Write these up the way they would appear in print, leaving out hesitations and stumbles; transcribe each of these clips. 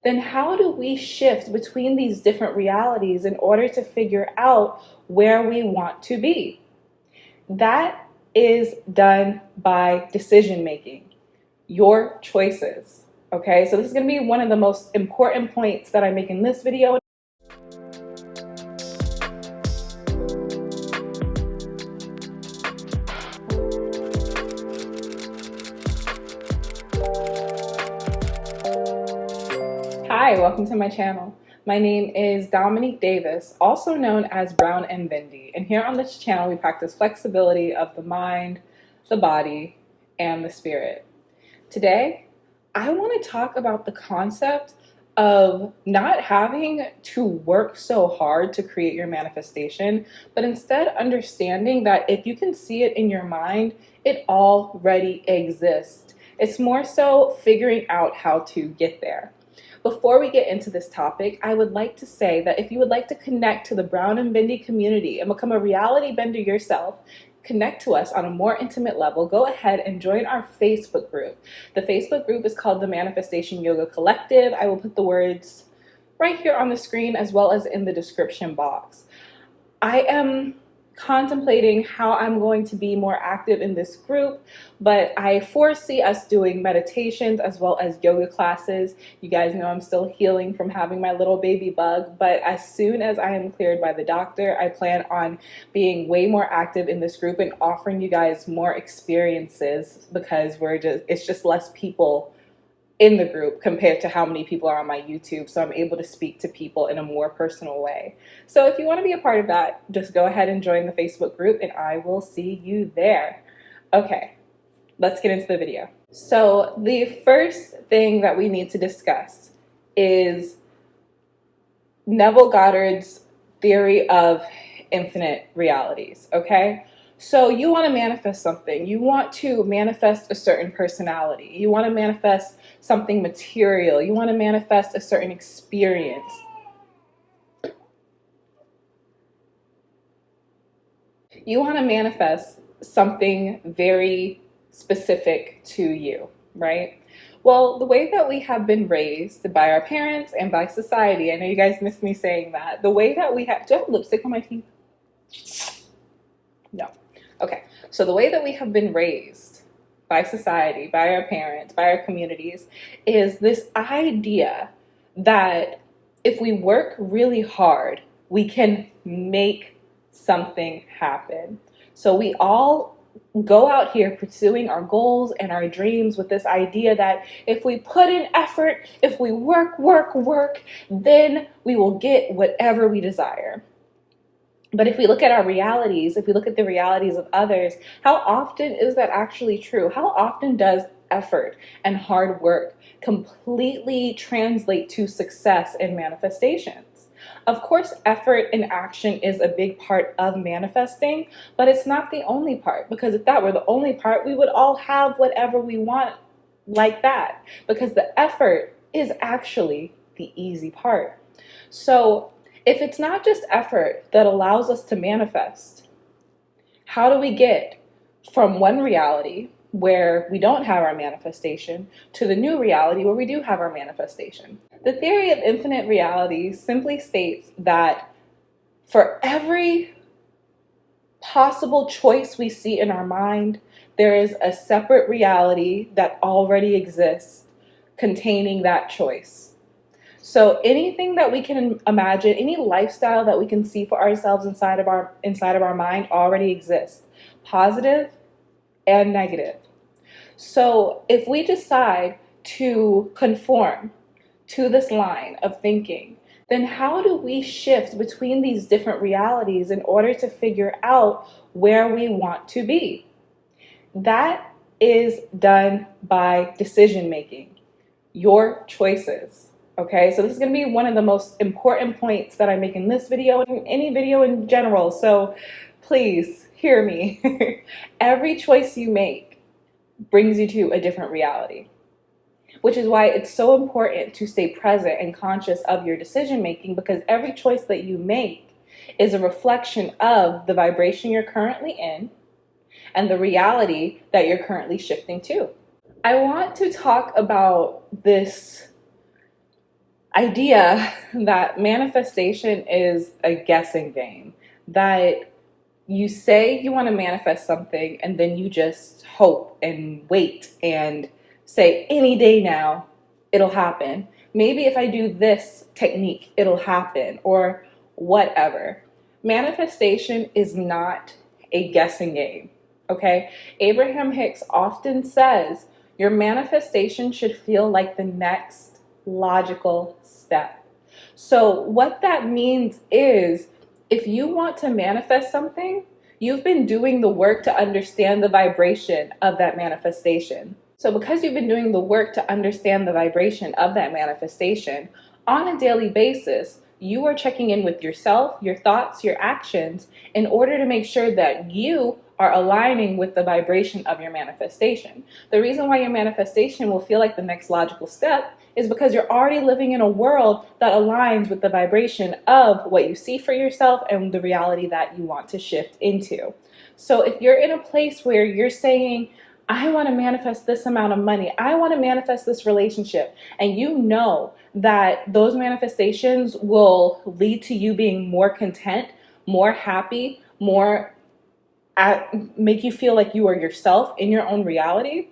then how do we shift between these different realities in order to figure out where we want to be? That is done by decision making, your choices. Okay, so this is going to be one of the most important points that I make in this video. Hi, welcome to my channel. My name is Dominique Davis, also known as Brown and Bendy, and here on this channel we practice flexibility of the mind, the body, and the spirit. Today, I want to talk about the concept of not having to work so hard to create your manifestation, but instead understanding that if you can see it in your mind, it already exists. It's more so figuring out how to get there. Before we get into this topic, I would like to say that if you would like to connect to the Brown and Bendy community and become a reality bender yourself, connect to us on a more intimate level, go ahead and join our Facebook group. The Facebook group is called the Manifestation Yoga Collective. I will put the words right here on the screen as well as in the description box. I am contemplating how I'm going to be more active in this group, but I foresee us doing meditations as well as yoga classes. You guys know I'm still healing from having my little baby bug, but as soon as I am cleared by the doctor, I plan on being way more active in this group and offering you guys more experiences because it's just less people in the group compared to how many people are on my YouTube, so I'm able to speak to people in a more personal way. So if you want to be a part of that, just go ahead and join the Facebook group and I will see you there. Okay, let's get into the video. So the first thing that we need to discuss is Neville Goddard's theory of infinite realities, okay? So you want to manifest something. You want to manifest a certain personality. You want to manifest something material. You want to manifest a certain experience. You want to manifest something very specific to you, right? Well, the way that we have been raised by our parents and by society, I know you guys miss me saying that, the way that we have, do I have lipstick on my teeth? No. Okay, so the way that we have been raised by society, by our parents, by our communities, is this idea that if we work really hard, we can make something happen. So we all go out here pursuing our goals and our dreams with this idea that if we put in effort, if we work, then we will get whatever we desire. But if we look at our realities, if we look at the realities of others, how often is that actually true? How often does effort and hard work completely translate to success and manifestations? Of course, effort and action is a big part of manifesting, but it's not the only part, because if that were the only part, we would all have whatever we want like that, because the effort is actually the easy part. So if it's not just effort that allows us to manifest, how do we get from one reality where we don't have our manifestation to the new reality where we do have our manifestation? The theory of infinite reality simply states that for every possible choice we see in our mind, there is a separate reality that already exists containing that choice. So anything that we can imagine, any lifestyle that we can see for ourselves inside of our mind already exists, positive and negative. So if we decide to conform to this line of thinking, then how do we shift between these different realities in order to figure out where we want to be? That is done by decision making, your choices. Okay, so this is going to be one of the most important points that I make in this video and any video in general, so please hear me. Every choice you make brings you to a different reality, which is why it's so important to stay present and conscious of your decision making, because every choice that you make is a reflection of the vibration you're currently in and the reality that you're currently shifting to. I want to talk about this idea that manifestation is a guessing game, that you say you want to manifest something and then you just hope and wait and say, any day now, it'll happen. Maybe if I do this technique, it'll happen, or whatever. Manifestation is not a guessing game, okay? Abraham Hicks often says your manifestation should feel like the next logical step. So, what that means is if you want to manifest something, you've been doing the work to understand the vibration of that manifestation. So, because you've been doing the work to understand the vibration of that manifestation on a daily basis, you are checking in with yourself, your thoughts, your actions in order to make sure that you are aligning with the vibration of your manifestation. The reason why your manifestation will feel like the next logical step is because you're already living in a world that aligns with the vibration of what you see for yourself and the reality that you want to shift into. So if you're in a place where you're saying, I want to manifest this amount of money, I want to manifest this relationship, and you know that those manifestations will lead to you being more content, more happy, make you feel like you are yourself in your own reality,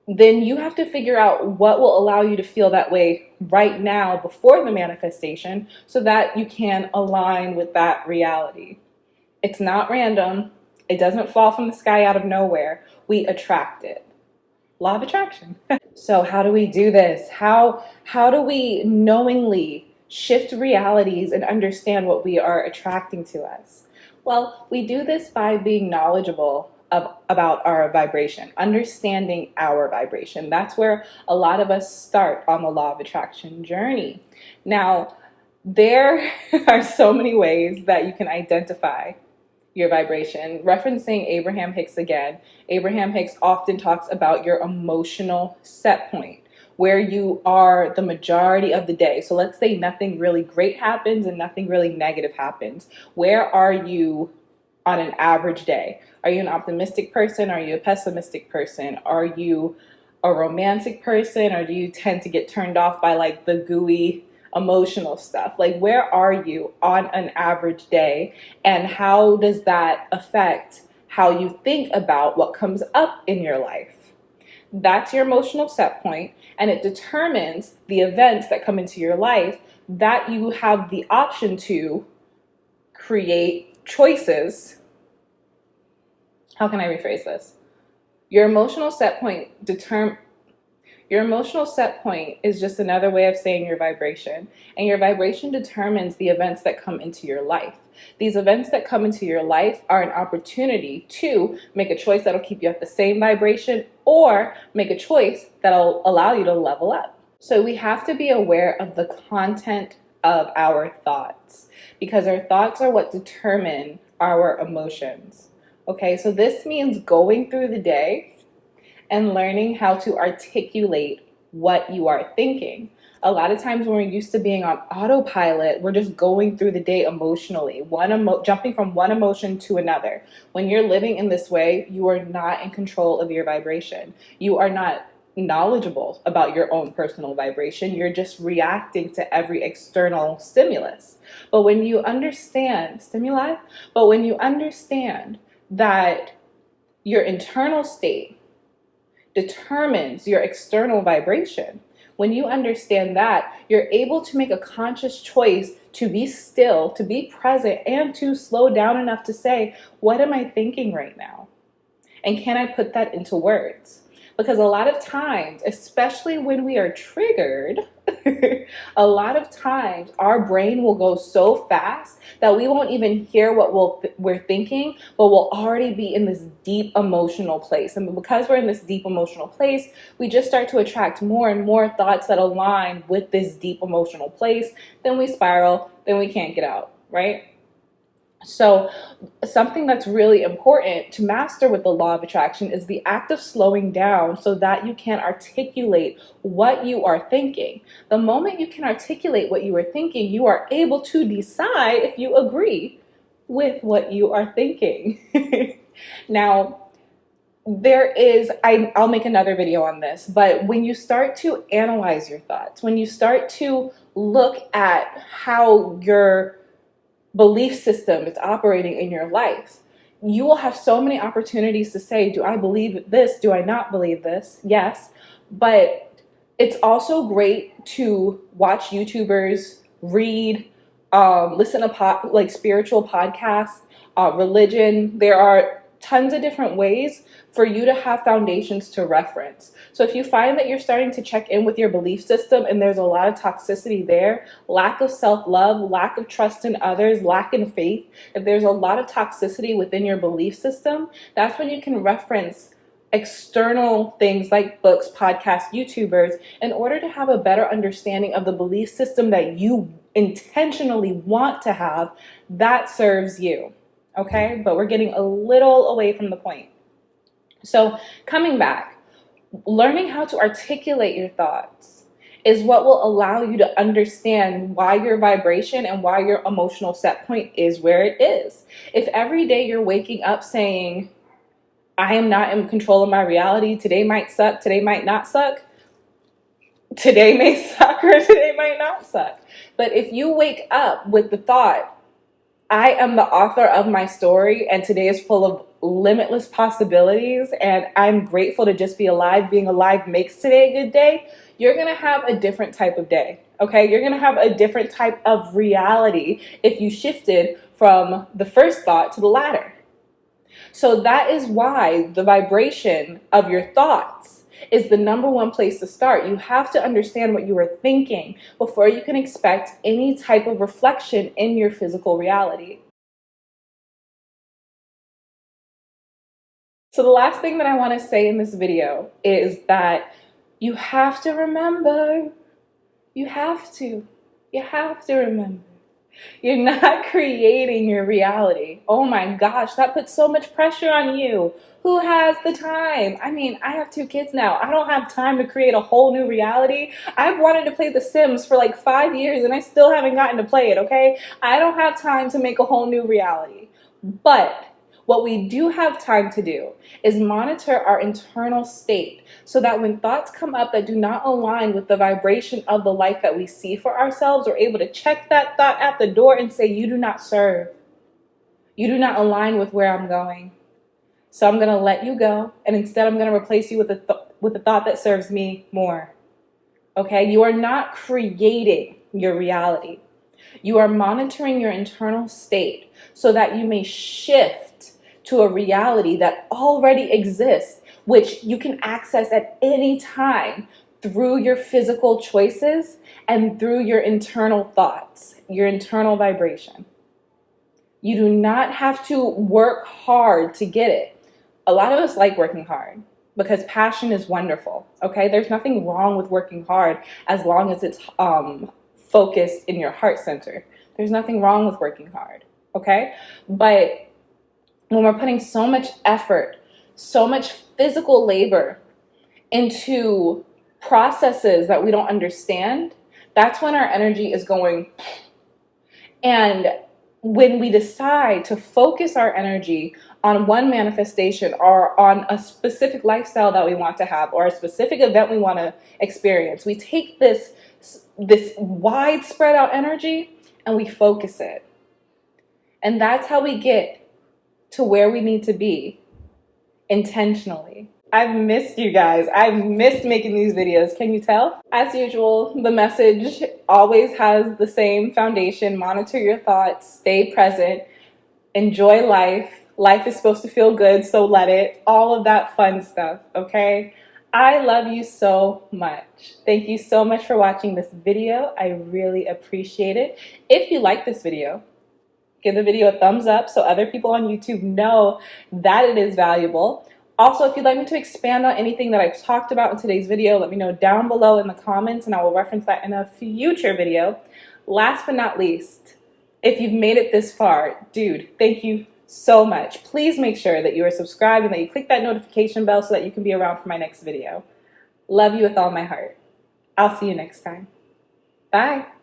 then you have to figure out what will allow you to feel that way right now before the manifestation so that you can align with that reality. It's not random. It doesn't fall from the sky out of nowhere. We attract it. Law of attraction. So how do we do this? How do we knowingly shift realities and understand what we are attracting to us? Well, we do this by being knowledgeable about our vibration, understanding our vibration. That's where a lot of us start on the law of attraction journey. Now, there are so many ways that you can identify your vibration. Referencing Abraham Hicks again, Abraham Hicks often talks about your emotional set point, where you are the majority of the day. So let's say nothing really great happens and nothing really negative happens. Where are you on an average day? Are you an optimistic person? Are you a pessimistic person? Are you a romantic person, or do you tend to get turned off by like the gooey emotional stuff? Like, where are you on an average day, and how does that affect how you think about what comes up in your life? That's your emotional set point, and it determines the events that come into your life that you have the option to create choices. How can I rephrase this? Your emotional set point is just another way of saying your vibration, and your vibration determines the events that come into your life. These events that come into your life are an opportunity to make a choice that'll keep you at the same vibration, or make a choice that'll allow you to level up. So we have to be aware of the content of our thoughts, because our thoughts are what determine our emotions. Okay, so this means going through the day and learning how to articulate what you are thinking. A lot of times when we're used to being on autopilot, we're just going through the day emotionally, jumping from one emotion to another. When you're living in this way, you are not in control of your vibration. You are not knowledgeable about your own personal vibration. You're just reacting to every external stimulus. But when you understand that your internal state determines your external vibration, when you understand that, you're able to make a conscious choice to be still, to be present, and to slow down enough to say, what am I thinking right now? And can I put that into words? Because a lot of times, especially when we are triggered, a lot of times our brain will go so fast that we won't even hear what we're thinking, but we'll already be in this deep emotional place. And because we're in this deep emotional place, we just start to attract more and more thoughts that align with this deep emotional place. Then we spiral, then we can't get out, right? So something that's really important to master with the law of attraction is the act of slowing down so that you can articulate what you are thinking. The moment you can articulate what you are thinking, you are able to decide if you agree with what you are thinking. Now, I'll make another video on this, but when you start to analyze your thoughts, when you start to look at how your belief system is operating in your life, you will have so many opportunities to say, do I believe this? Do I not believe this? Yes. But it's also great to watch YouTubers, read, listen to like spiritual podcasts, religion. There are tons of different ways for you to have foundations to reference. So if you find that you're starting to check in with your belief system and there's a lot of toxicity there, lack of self-love, lack of trust in others, lack in faith, if there's a lot of toxicity within your belief system, that's when you can reference external things like books, podcasts, YouTubers, in order to have a better understanding of the belief system that you intentionally want to have that serves you. Okay, but we're getting a little away from the point. So coming back, learning how to articulate your thoughts is what will allow you to understand why your vibration and why your emotional set point is where it is. If every day you're waking up saying, I am not in control of my reality, today might suck, today might not suck, today may suck or today might not suck. But if you wake up with the thought, I am the author of my story and today is full of limitless possibilities and I'm grateful to just be alive. Being alive makes today a good day. You're going to have a different type of day. Okay. You're going to have a different type of reality if you shifted from the first thought to the latter. So that is why the vibration of your thoughts is the number one place to start. You have to understand what you are thinking before you can expect any type of reflection in your physical reality. So the last thing that I want to say in this video is that you have to remember, you have to remember. You're not creating your reality. Oh my gosh, that puts so much pressure on you. Who has the time? I mean, I have 2 kids now. I don't have time to create a whole new reality. I've wanted to play The Sims for like 5 years and I still haven't gotten to play it, okay? I don't have time to make a whole new reality. But what we do have time to do is monitor our internal state so that when thoughts come up that do not align with the vibration of the life that we see for ourselves, we're able to check that thought at the door and say, you do not serve. You do not align with where I'm going. So I'm going to let you go. And instead, I'm going to replace you with a thought that serves me more. Okay? You are not creating your reality. You are monitoring your internal state so that you may shift to a reality that already exists, which you can access at any time through your physical choices and through your internal thoughts, your internal vibration. You do not have to work hard to get it. A lot of us like working hard because passion is wonderful, okay? There's nothing wrong with working hard as long as it's focused in your heart center. There's nothing wrong with working hard, okay? But when we're putting so much effort, so much physical labor into processes that we don't understand, that's when our energy is going. And when we decide to focus our energy on one manifestation or on a specific lifestyle that we want to have or a specific event we want to experience, we take this wide spread out energy and we focus it. And that's how we get to where we need to be intentionally. I've missed you guys. I've missed making these videos. Can you tell? As usual, the message always has the same foundation. Monitor your thoughts, stay present, enjoy life. Life is supposed to feel good, so let it. All of that fun stuff, okay? I love you so much. Thank you so much for watching this video. I really appreciate it. If you like this video, give the video a thumbs up so other people on YouTube know that it is valuable. Also, if you'd like me to expand on anything that I've talked about in today's video, let me know down below in the comments and I will reference that in a future video. Last but not least, if you've made it this far, dude, thank you so much. Please make sure that you are subscribed and that you click that notification bell so that you can be around for my next video. Love you with all my heart. I'll see you next time. Bye.